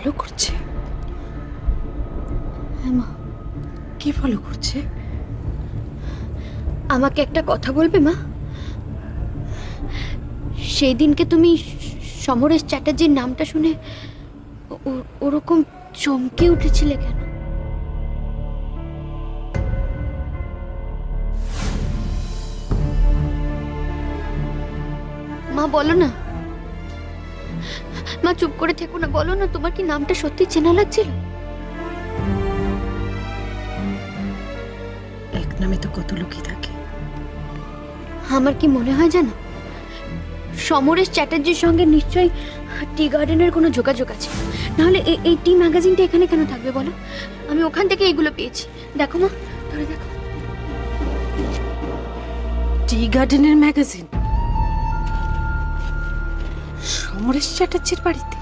Follow করছে? হ্যাঁ মা। কি ফলো করছে? আমাকে একটা কথা বলবে মা? সেই দিনকে তুমি সমরেশ চ্যাটার্জির নামটা শুনে ওরকম চমকে উঠেছিলে কেন? মা বলো না, মা চুপ করে থেকো না, বলো না তোমার কি নামটা সত্যি চেনা লাগছিল? এক নামে তো কত লোকই থাকে। আমার কি মনে হয় জানো, সমরেশ চ্যাটার্জির সঙ্গে নিশ্চয়ই টি গার্ডেনের কোনো যোগাযোগ আছে, নাহলে এই টি ম্যাগাজিনটা এখানে কেন থাকবে বলো? আমি ওখান থেকে এইগুলো পেয়েছি, দেখো মা, ধরে দেখো। টি গার্ডেনের ম্যাগাজিন সমরেশ চ্যাটার্জির বাড়িতে?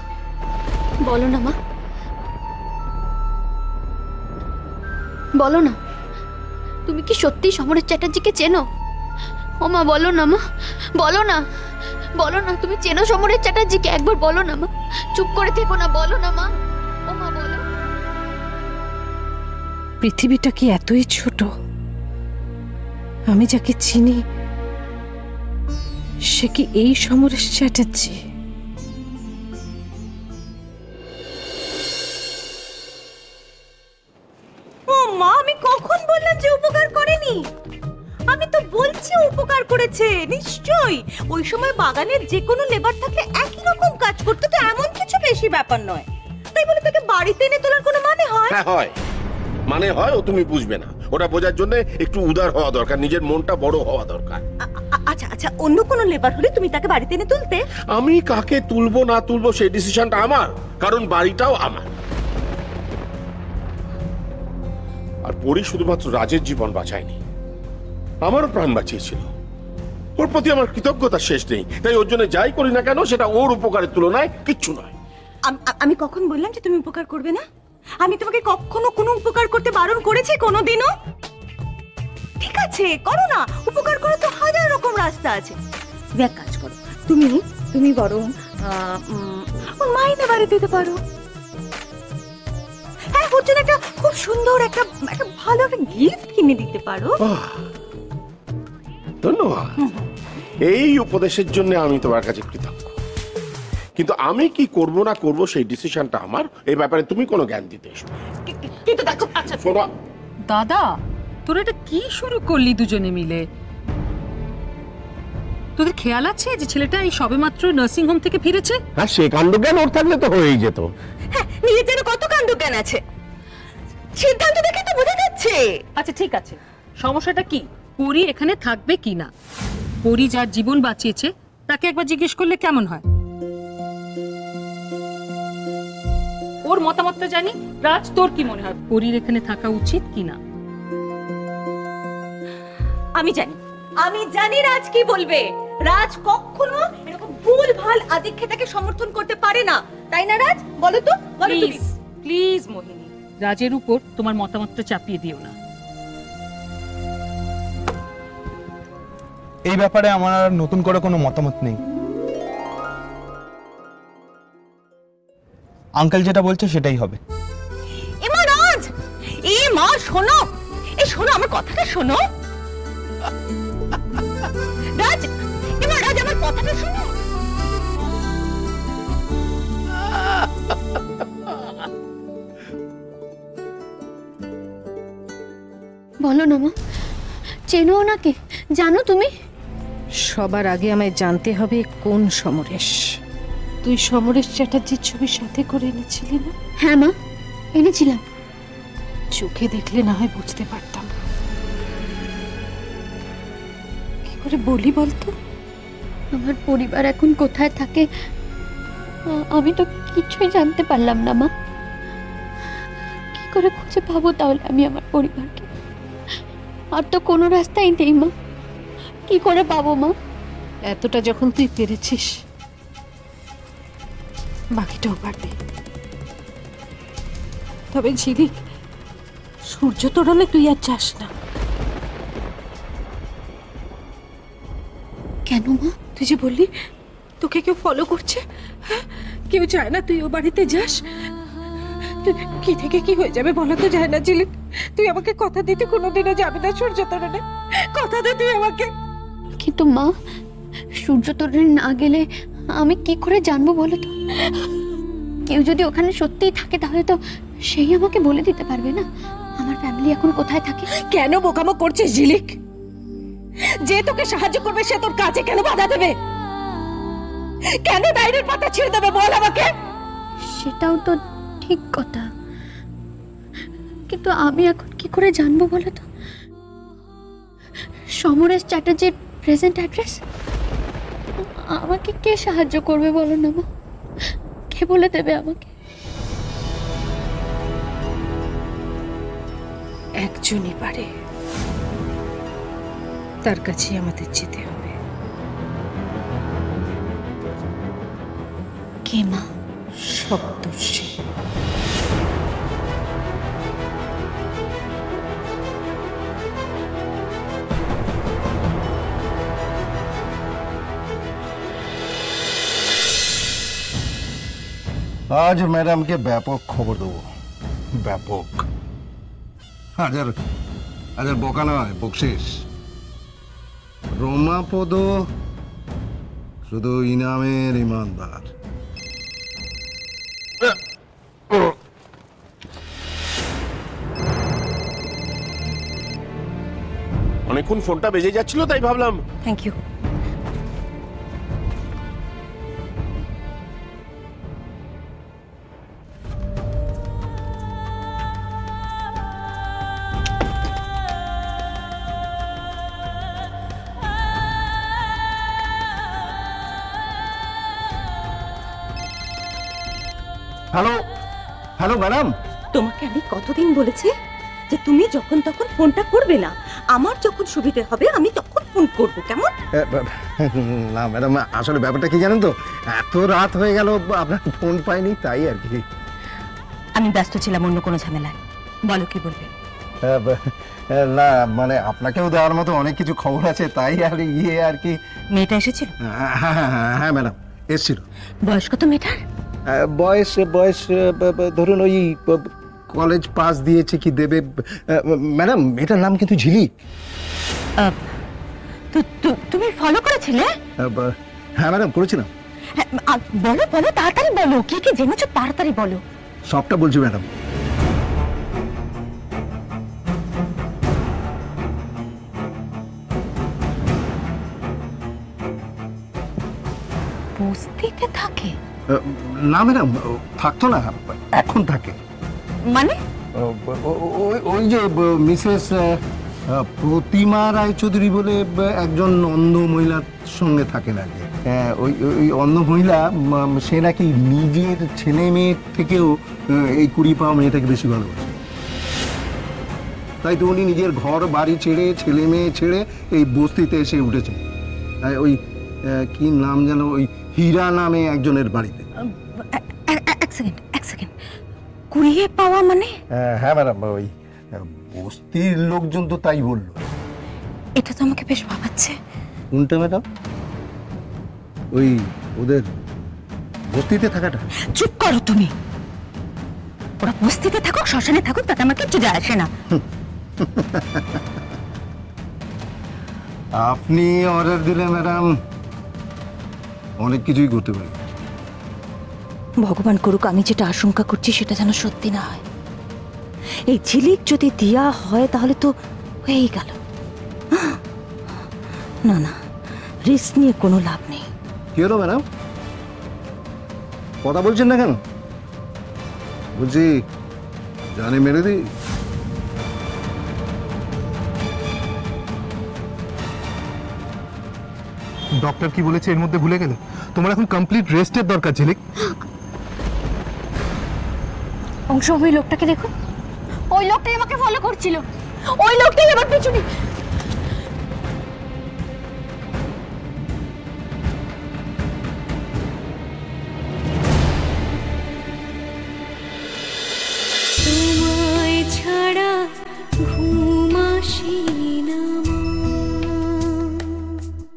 বলো না মা, বলো না, তুমি কি সত্যি সমরেশ চ্যাটার্জিকে চেনো? ও মা বলো না মা, বলো না, বলো না তুমি চেনো সমরেশ চ্যাটার্জিকে, একবার বলো না মা, চুপ করে থেকো না, বলো না মা, ও মা বলো। পৃথিবীটা কি এতই ছোট? আমি যাকে চিনি সে কি এই সমরেশ চ্যাটার্জি? ও মা, আমি কখন বললাম যে উপকার করেনি? আমি তো বলছি উপকার করেছে নিশ্চয়ই। ওই সময় বাগানের যে কোনো লেবার থাকলে একই রকম কাজ করতে, তো এমন কিছু বেশি ব্যাপার নয়। তাই বলে তাকে বাড়িতে এনে তোলার কোনো মানে হয়? হ্যাঁ হয়, মানে হয়, ও তুমি বুঝবে না। ওটা বোঝার জন্য একটু উদার হওয়া দরকার, নিজের মনটা বড় হওয়া দরকার। আচ্ছা আচ্ছা, অন্য কোনো লেবার হলে তুমি তাকে বাড়িতে এনে তুলতে? আমি কাকে তুলবো না তুলবো সেই ডিসিশনটা আমার, কারণ বাড়িটাও আমার। আর পরি শুধুমাত্র রাজের জীবন বাঁচায়নি, আমারও প্রাণ বাঁচিয়েছিল। ওর প্রতি আমার কৃতজ্ঞতা শেষ নেই, তাই ওর জন্য যাই করি না কেন সেটা ওর উপকারের তুলনায় কিচ্ছু নয়। আমি কখন বললাম যে তুমি উপকার করবে না? আমি তোমাকে কখনো কোনো উপকার করতে বারণ করেছি কোনোদিনও? ঠিক আছে, করো না, উপকার করো তো হাজার রকম রাস্তা আছে। তুমি এক কাজ করো, তুমি বরং ওর মাইনে বাড়ি দিতে পারো। হ্যাঁ, ওর জন্য একটা খুব সুন্দর একটা ভালো একটা গিফট কিনে দিতে পারো। ধন্যবাদ, এই উপদেশের জন্য আমি তোমার কাছে কৃতজ্ঞ। কিন্তু আমি কি করব না করব সেই ডিসিশনটা আমার, এই ব্যাপারে তুমি কোনো জ্ঞান দিতে এসো। কিন্তু দেখো, আচ্ছা শোনো দাদা, তোরা এটা কি শুরু করলি দুজনে মিলে? তোদের খেয়াল আছে যে ছেলেটা এই সবেমাত্র নার্সিং হোম থেকে ফিরেছে? হ্যাঁ, সে কাণ্ডজ্ঞান ওর থাকলে তো হয়েই যেত। হ্যাঁ, নিজের কত কাণ্ডজ্ঞান আছে, সিদ্ধান্ত দেখে তো বোঝা যাচ্ছে। আচ্ছা ঠিক আছে, সমস্যাটা কি? পরি এখানে থাকবে কিনা? পরি যার জীবন বাঁচিয়েছে তাকে একবার জিজ্ঞেস করলে কেমন হয়? ওর মতামতটা জানি। রাজ, তোর কি মনে হয় পরির এখানে থাকা উচিত কিনা? আমি জানি রাজ কি বলবে। রাজ কখনো এরকম ভুলভাল আদিক্ষেতাকে সমর্থন করতে পারে না, তাই না রাজ? বলো তো, বলো তুমি। প্লিজ মোহিনী, রাজের উপর তোমার মতামতটা চাপিয়ে দিও না। এই ব্যাপারে আমার আর নতুন করে কোনো মতামত নেই। আঙ্কেল যেটা বলছে সেটাই হবে। এমা রাজ, এ মা শোনো, শোনো আমার কথাটা শোনো। রাজ, এমা রাজ আমার কথাটা শোনো। বলো না মা, চেনো ওনাকে? জানো তুমি? সবার আগে আমায় জানতে হবে কোন সমরেশ। তুই সমরেশ চ্যাটার্জির ছবি সাথে করে এনেছিলি না? হ্যাঁ মা, এনেছিলাম। চোখে দেখলে না হয় বুঝতে পারতাম, কি করে বলি বলতো? আমার পরিবার এখন কোথায় থাকে আমি তো কিছুই জানতে পারলাম না মা। কি করে খুঁজে পাবো তাহলে আমি আমার পরিবারকে? আর তো কোনো রাস্তাই নেই মা, কি করে পাবো মা? এতটা যখন তুই পেরেছিস, বাকিটাও পারবি। তবে ঝিলিক, সূর্য তোরণে তুই আর যাস না। কেন মা? তুই যে বললি তোকে কেউ ফলো করছে, কেউ চায় না তুই ও বাড়িতে যাস। কি থেকে কি হয়ে যাবে বলা তো যায় না ঝিলিক। তুই আমাকে কথা দিতে কোনোদিনও যাবি না সূর্য তোরণে, কথা দে তুই আমাকে। কিন্তু মা, সূর্য তোরণে না গেলে আমি কি করে জানবো বলো তো? কেউ যদি ওখানে সত্যিই থাকে তাহলে তো সেই আমাকে বলে দিতে পারবে না আমার ফ্যামিলি এখন কোথায় থাকে। কেন বোকামো করছিস ঝিলিক? যে তোকে সাহায্য করবে সে তোর কাজে কেন বাধা দেবে? কেন ডায়েরির পাতা ছিঁড়ে দেবে বল আমাকে? সেটাও তো ঠিক কথা, কিন্তু আমি এখন কি করে জানবো বলো তো সমরেশ চ্যাটার্জির প্রেজেন্ট অ্যাড্রেস? আমাকে কে সাহায্য করবে বলো না মা? কে বলে দেবে আমাকে? একজনই পারে, তার কাছেই আমাদের যেতে হবে। কে মা? সপ্তর্ষি। আজ ম্যাডামকে ব্যাপক খবর দেবো, ব্যাপক। আজ আর বোকা নয়, বকশিস। রমাপদ শুধু ইনামের ইমানদার। অনেকক্ষণ ফোনটা বেজে যাচ্ছিল তাই ভাবলাম। Thank you. Hello, hello madam. তোমাকে আমি কতদিন বলেছি যে তুমি যখন তখন ফোনটা করবে না, আমার যখন সুবিধে হবে আমি তখন ফোন করব, কেমন? না ম্যাডাম, আসলে ব্যাপারটা কি জানেন তো, এত রাত হয়ে গেল আপনার ফোন পাইনি, তাই আর কি। আমি ব্যস্ত ছিলাম অন্য কোনো ঝামেলায়। বলো কি বলবে? না মানে আপনাকেও দেওয়ার মতো অনেক কিছু খবর আছে, তাই আর আর কি। মেয়েটা এসেছিল? হ্যাঁ হ্যাঁ হ্যাঁ ম্যাডাম, এসছিল। বয়স কত মেয়েটার? বয়স বয়স ধরুন ওই কলেজ পাস দিয়েছে কি দেবে। ম্যাডাম এটার নাম কিন্তু ঝিলিক। তুমি ফলো করেছিলে? হ্যাঁ ম্যাডাম, করেছিলাম। বলো বলো, তাড়াতাড়ি বলো, কি কি জেনেছো তাড়াতাড়ি বলো। সবটা বলছি ম্যাডাম। বস্তিতে থাকে? না ম্যাডাম, থাকতো না, এখন থাকে। মানে? ওই যে মিসেস প্রতিমা রায়চৌধুরী বলে একজন অন্ধ মহিলার সঙ্গে থাকেন আর কি। ওই অন্ধ মহিলা সে নাকি নিজের ছেলে মেয়ের থেকেও এই 20 পাওয়া মেয়েটাকে বেশি ভালোবাসে। তাই তো উনি নিজের ঘর বাড়ি ছেড়ে, ছেলে মেয়ে ছেড়ে এই বস্তিতে এসে উঠেছেন। ওই কি নাম যেন, ওই হীরা নামে একজনের বাড়িতে। এক সেকেন্ড, 20 পাওয়া মানে? হ্যাঁ ম্যাডাম, ওই বস্তির লোকজন তো তাই বললো। এটা তো আমাকে বেশ ভাবাচ্ছে। কোনটা ম্যাডাম? ওই ওদের বস্তিতে থাকাটা? চুপ করো তুমি। ওরা বস্তিতে থাকুক, শ্মশানে থাকুক, তাতে আমার কিচ্ছু যায় আসে না। আপনি অর্ডার দিলে ম্যাডাম অনেক কিছুই করতে পারি। ভগবান করুক আমি যেটা আশঙ্কা করছি সেটা যেন সত্যি না হয়। এই ঝিলিক যদি দিয়া হয় তাহলে তো হয়েই গেল। না না, রিস্ক নিয়ে কোনো লাভ নেই। কি হলো ম্যাডাম, কথা বলছেন না কেন? বলছি জানে মেরে দি। ডক্টর কি বলেছে এর মধ্যে ভুলে গেলে? তোমার এখন কমপ্লিট রেস্টের দরকার ঝিলিক। অংশ, ওই লোকটাকে দেখুন, ওই লোকটাই আমাকে ফলো করছিল, ওই লোকটাই আমার পিছনে।